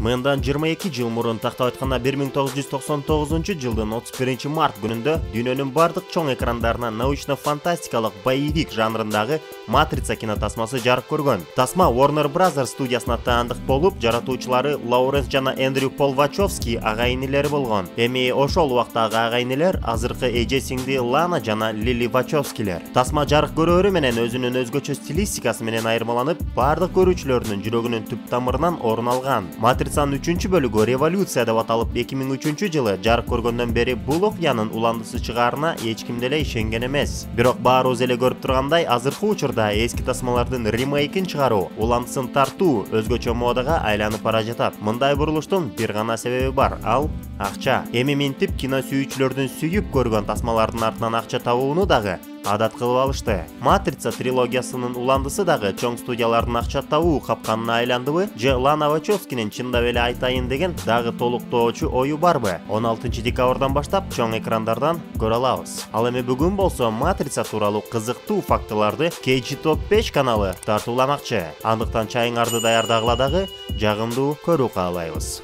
Мындан 22 жыл мурун тактап айтканда 1999 жылдын 31 март күнүндө дүйнөнүн бардык чоң экрандарына научно-фантастикалык боевик жанрындагы Матрица кинотасмасы жарык көргөн. Тасма Warner Brothers студиясына таандык болуп, жаратуучулары Лоуренс жана Эндрю Пол Вачовски агайынелери болгон. Эми ошол убактагы агайынелер азыркы эже-сиңди Лана жана Лили Вачовскилер. Тасма жарык көрөөрү менен өзүнүн өзгөчө стилистикасы менен айырмаланып, бардык көрүүчүлөрдүн жүрөгүнүн түп тамырынан орун алган. Матрицанын 3-бөлүгү Революция деп аталып 2003-жылы жарык көргөндөн бери бул окуянын уландысы чыгаарына эч ким деле ишенген эмес. Бирок баарыбыз эле көрүп тургандай, азыркы учурда эски тасмалардын ремейкин чыгаруу, уландысын тартуу өзгөчө модага айланып бара жатат. Мындай бурулуштун бир гана себеби бар, ал акча. Эми минтип кино сүйүүчүлөрдүн сүйүп көргөн тасмалардын артынан акча табууну дагы адат кылып алышты. Матрица трилогиясынын уландысы дагы чоң студиялардын акча табуу капканына айландыбы, же Лана Вачовскинин чындап эле айтайын деген дагы толуктоочу ою барбы? 16 декабрдан баштап чоң экрандардан көрө алабыз. Ал эми бүгүн болсо Матрица тууралуу кызыктуу фактыларды KG Top 5 каналы тартууламакчы. Андыктан чайыңарды даярдагыла дагы жагымдуу көрүү каалайбыз.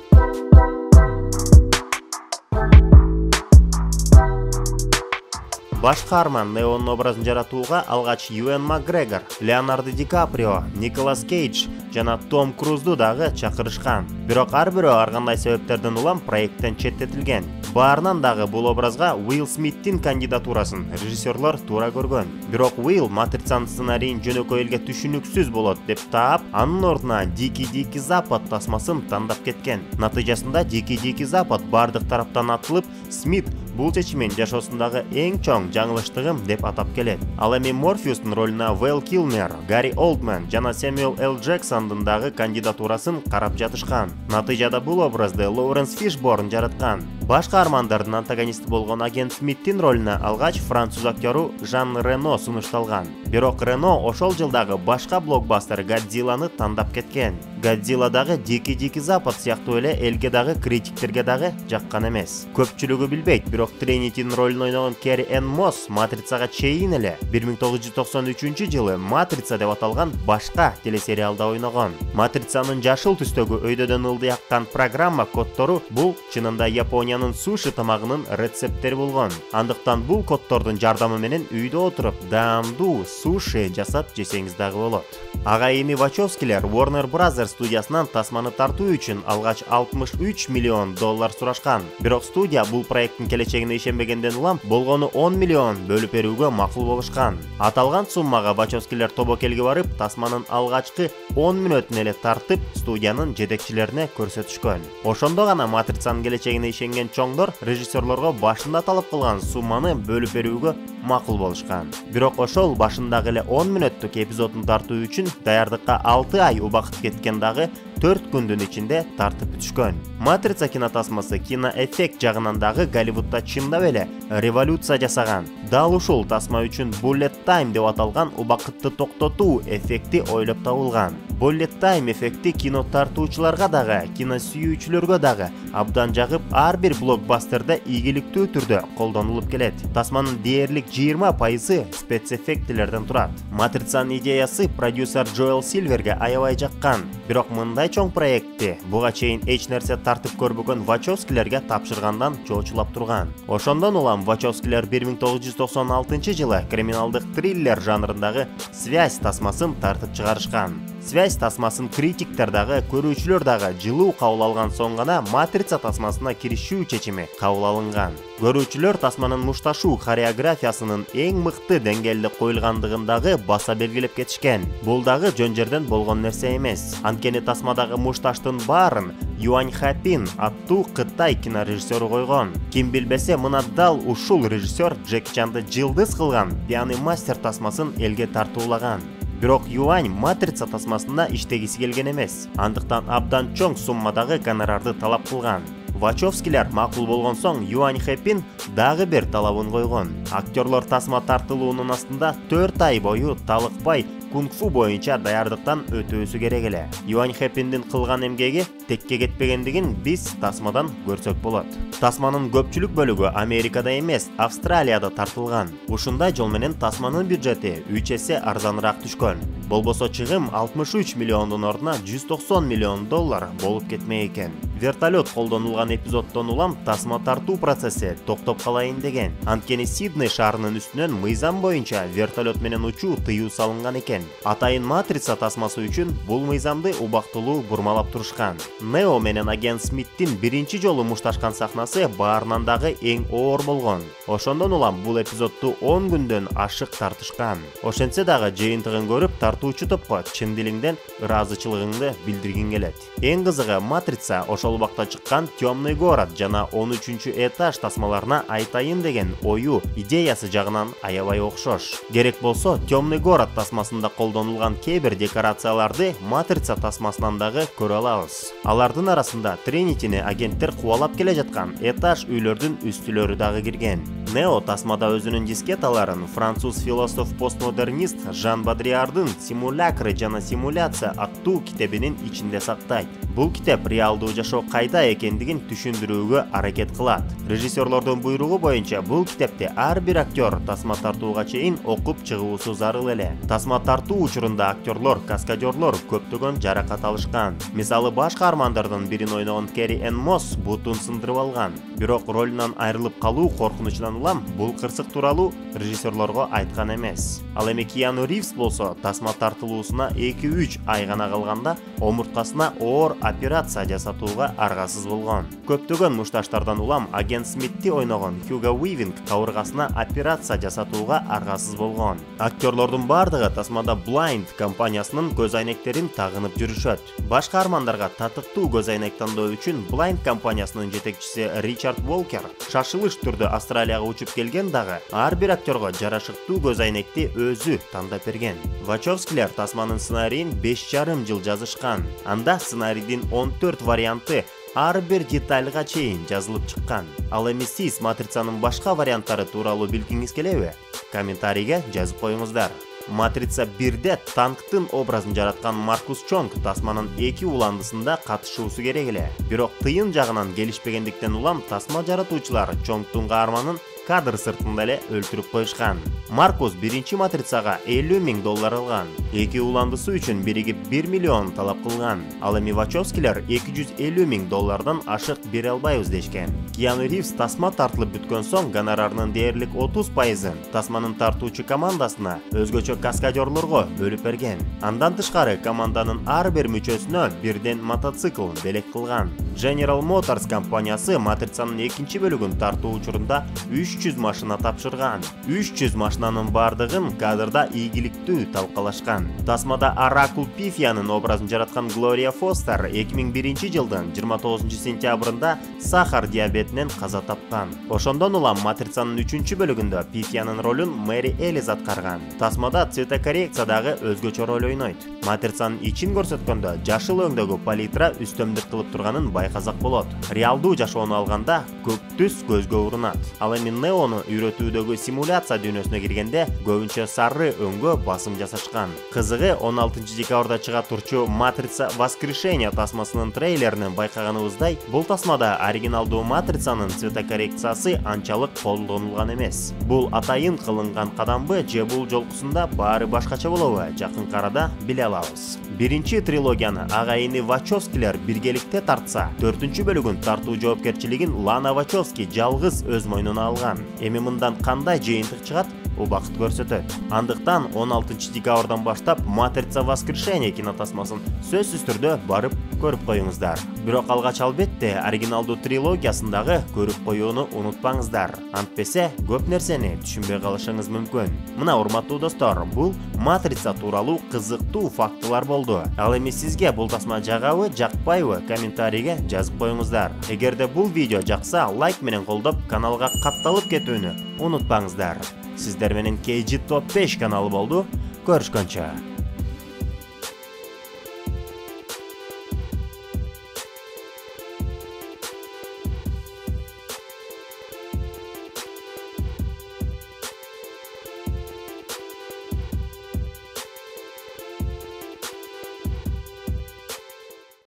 Баш каарман Неонун образын жаратууга алгач Юэн Макгрегор, Леонардо Ди Каприо, Николас Кейдж жана Том Крузду дагы чакырышкан. Бирок ар бирөө ар кандай себептерден улам проекттен четтетилген. Баарынан дагы бул образга Уилл Смиттин кандидатурасын режиссерлор туура көргөн. Бирок Уилл Матрицанын сценарийин жөнөкөй элге түшүнүксүз болот деп таап, анын ордуна Дикий Запад тасмасын тандап кеткен. Натыйжасында Дикий Запад бардык тараптан атылып, Смит бул чечимин жашоосундагы эң чоң жаңылыштыгым деп атап келет. Ал эми Морфеустун ролуна Вэл Килмер, Гарри Олдман жана Сэмюэл Л. Джексондун дагы кандидатурасын карап жатышкан. Натыйжада бул образды Лоуренс Фишборн жараткан. Баш каармандардын антагонисти болгон агент Смиттин ролуна алгач француз актеру Жан Рено сунушталган. Бирок Рено ошол жылдагы башка блокбастер Годзилланы тандап кеткен. Годзилла дагы Дикий Запад сыяктуу эле элге дагы критиктерге дагы жаккан эмес. Көпчүлүгү билбейт, бирок Тринитинин ролун ойногон Керри Энн Мосс Матрицага чейин эле 1993-жылы Матрица деп аталган башка телесериалда ойногон. Матрицанын жашыл түстөгү өйдөдөн ылдый аккан программа коддору бул чынында Япониянын суши тамагынын рецепттери болгон. Андыктан бул коддордун жардамы менен үйдө отуруп даамдуу суши жасап жесеңиз дагы болот. Агайыми Вачовскилер Warner Brothers студиясынан тасманы тартуу үчүн алгач $63 миллион сурашкан. Бирок студия бул проекттин келечегине ишенбегенден улам болгону $10 миллион бөлүп берүүгө макул болушкан. Аталган суммага Вачовскилер тобокелге барып, тасманын алгачкы 10 мүнөтүн эле тартып, студиянын жетекчилерине көрсөтүшкөн. Ошондо гана Матрицанын келечегине ишенген чоңдор режиссерлорго башында талап кылган сумманы бөлүп берүүгө макул болушкан. Бирок ошол башындагы эле 10 мүнөттүк эпизодун тартуу үчүн даярдыкка 6 ай убакыт кеткен дагы 4 күндүн ичинде тартып бүтүшкөн. Матрица кинотасмасы киноэффект жагынан дагы Голливудда чындап эле революция жасаган. Дал ушул тасма үчүн Bullet Time деп аталган убакытты токтотуу эффекти ойлоп табылган. Bullet Time эффекти кино тартуучуларга дагы, кино сүйүүчүлөргө дагы абдан жагып, ар бир блокбастерде ийгиликтүү түрдө колдонулуп келет. Тасманын дээрлик 20% спецэффектилерден турат. Матрицанын идеясы продюсер Джоэл Сильверге аябай жаккан. Бирок мындай чоң проектти буга чейин эч нерсе тартып көрбөгөн Вачовскилерге тапшыргандан чоочулап турган. Ошондон улам Вачовскилер 1996-жылы криминалдык триллер жанрындагы Связь тасмасын тартып чыгарышкан. Связь тасмасын критиктер дагы, көрүүчүлөр дагы жылуу кабыл алган соң гана Матрица тасмасына киришүү чечими кабыл алынган. Көрүүчүлөр тасманын мушташуу хореографиясынын эң мыкты деңгээлде коюлгандыгын дагы баса белгилеп кетишкен. Бул дагы жөн жерден болгон нерсе эмес. Анткени тасмадагы мушташтын баарын Юань Хапин аттуу Кытай кинорежиссеру койгон. Ким билбесе, мына дал ушул режиссер Джеки Чанды жылдыз кылган Пьяный мастер тасмасын элге тартуулаган. Бирок Юань Матрица тасмасында иштегиси келген эмес. Андыктан абдан чоң суммадагы гонорарды талап кылган. Вачовскилер макул болгон соң Юань Хэпин дагы бир талабын койгон. Актерлор тасма тартылуунун астында 4 ай бою талыкпай кунг-фу боюнча даярдыктан өтүүсү керек эле. Юань Хэпиндин кылган эмгеги текке кетпегендигин биз тасмадан көрсөк болот. Тасманын көпчүлүк бөлүгү Америкада эмес, Австралияда тартылган. Ушундай жол менен тасманын бюджети 3 эсе арзаныраак түшкөн. Болбосо чыгым 63 миллиондун ордуна 190 миллион доллар болуп кетмек экен. Вертолет колдонулган эпизоддон улам тасма тартуу процесси токтоп калайын деген. Анткени Сидней шаарынын үстүнөн мыйзам боюнча вертолет менен учуу тыюу салынган экен. Атайын матрица тасмасы үчүн бул мыйзамды убактылуу бурмалап турушкан. Нео менен агент Смиттин биринчи жолу мушташкан сахнасы баарынан дагы эң оор болгон. Ошондон улам бул эпизодду 10 күндөн ашык тартышкан. Ошентсе дагы жыйынтыгын көрүп тартуучу топко чын дилиңден ыраазычылыгыңды билдиргиң келет. Эң кызыгы матрица ошол убакта чыккан Темный город жана 13 этаж тасмаларына айтайын деген ою идеясы жагынан аябай окшош. Керек болсо Темный город тасмасында колдонулган кээ бир декорацияларды матрица тасмасынан дагы көрө алабыз. Алардын арасында Тринитини агенттер кубалап келе жаткан этаж үйлөрдүн үстүлөрү дагы кирген. Нео тасмада өзүнүн дискеталарын француз философ-постмодернист Жан Бодриардын «Симулякры жана симуляция» аттуу китебинин ичинде сактайт. Бул китеп реалдуу жашоо кайда экендигин түшүндүрүүгө аракет кылат. Режиссерлордун буйругу боюнча бул китепти ар бир актер тасма тартууга чейин окуп чыгуусу зарыл эле. Тасма тартуу учурунда актерлор, каскадерлор көптөгөн жаракат алышкан. Мисалы баш каармандардын бирин ойногон Кери Энн Мосс бутун сындырып алган. Бирок ролунан айрылып калуу коркунучунан улам бул кырсык тууралуу режиссерлорго айткан эмес. Ал эми Киану Ривз болсо тасма тартылуусуна 2-3 ай гана калганда омурткасына оор операция жасатууга аргасыз болгон. Көптөгөн мушташтардан улам агент Смитти ойногон Хьюго Уивинг кабыргасына операция жасатууга аргасыз болгон. Актерлордун бардыгы тасмада Blind компаниясынын көз айнектерин тагынып жүрүшөт. Баш каармандарга татыктуу көз айнек тандоо үчүн Blind компаниясынын жетекчиси Ричард Волкер шашылыш түрдө Австралияга учуп келген дагы ар бир актерго жарашыктуу көз айнекти өзү тандап берген. Вачовскилер тасманын сценарийин 5,5 жыл жазышкан. Анда сценарийдин 14 варианты ар бир детальга чейин жазылып чыккан. Ал эми сиз матрицанын башка варианттары тууралуу билгиңиз келеби? Комментарийге жазып коюңуздар. Матрица 1-де танктын образын жараткан Маркус Чонг тасманын 2 уландысында катышуусу керек эле. Бирок тыйын жагынан келишпегендиктен улам тасма жаратуучулар Чонгтун каарманын кадр сыртында эле өлтүрүп коюшкан. Маркус биринчи матрицага 50 000 доллар алган. 2 уландысы үчүн биригип 1 миллион талап кылган. Ал эми Вачовскилер 250 000 доллардан ашык бере албайбыз дешкен. Киану Ривз тасма тартылып бүткөн соң гонорарынын дээрлик 30%-ын тасманын тартуучу командасына, өзгөчө каскадерлорго бөлүп берген. Андан тышкары команданын ар бир мүчөсүнө бирден мотоцикл белек кылган. General Motors компаниясы матрицанын 2-чи бөлүгүн тартуу учурунда 300 машина тапшырган. 300 машинанын бардыгын кадрда ийгиликтүү талкалашкан. Тасмада Оракул Пифиянын образын жараткан Глория Фостер 2001 жылдын 29 сентябрында сахар диабетинен каза тапкан. Ошондон улам матрицанын 3-чү бөлүгүндө Пифиянын ролун Мэри Элис аткарган. Тасмада цветокоррекциядагы өзгөчө роль ойнойт. Матрицанын ичин көрсөткөндө жашыл өңдөгү палитра үстөмдүк кылып турганын байкасак болот. Реалдуу жашоону алганда көк түс көзгө урунат. Ал эми Неону үйрөтүүдөгү симуляция дүйнөсүнө киргенде көбүнчө сары өңгө басым жасашкан. Кызыгы 16 декабрда чыга турчу Матрица Воскрешение тасмасынын трейлеринен байкаганыбыздай, бул тасмада оригиналдуу матрицанын цветокоррекциясы анчалык колдонулган эмес. Бул атайын кылынган кадамбы же бул жолкусунда баары башкача болобу? Жакынкы арада биле алабыз. Биринчи трилогияны агайыны Вачовскилер биргеликте тартса, 4-чү бөлүгүн тартуу жоопкерчилигин Лана Вачовски жалгыз өз мойнуна алган. Эми мындан кандай жыйынтык чыгат? Убакыт көрсөтөт. Андыктан 16 декабрдан баштап Матрица Воскрешение кинотасмасын сөзсүз түрдө барып көрүп коюңуздар. Бирок алгач албетте оригиналдуу трилогиясындагы көрүп коюуну унутпаңыздар. Антпесе көп нерсени түшүнбөй калышыңыз мүмкүн. Мына урматтуу достор, бул Матрица тууралуу кызыктуу фактылар болду. Ал эми сизге бул тасма жагабы, жакпайбы? Комментарийге жазып коюңуздар. Эгерде бул видео жакса, лайк менен колдоп, каналга катталып кетүүнү унутпаңыздар. Сиздер менен KG Top 5 каналы болду. Көрүшкөнчө.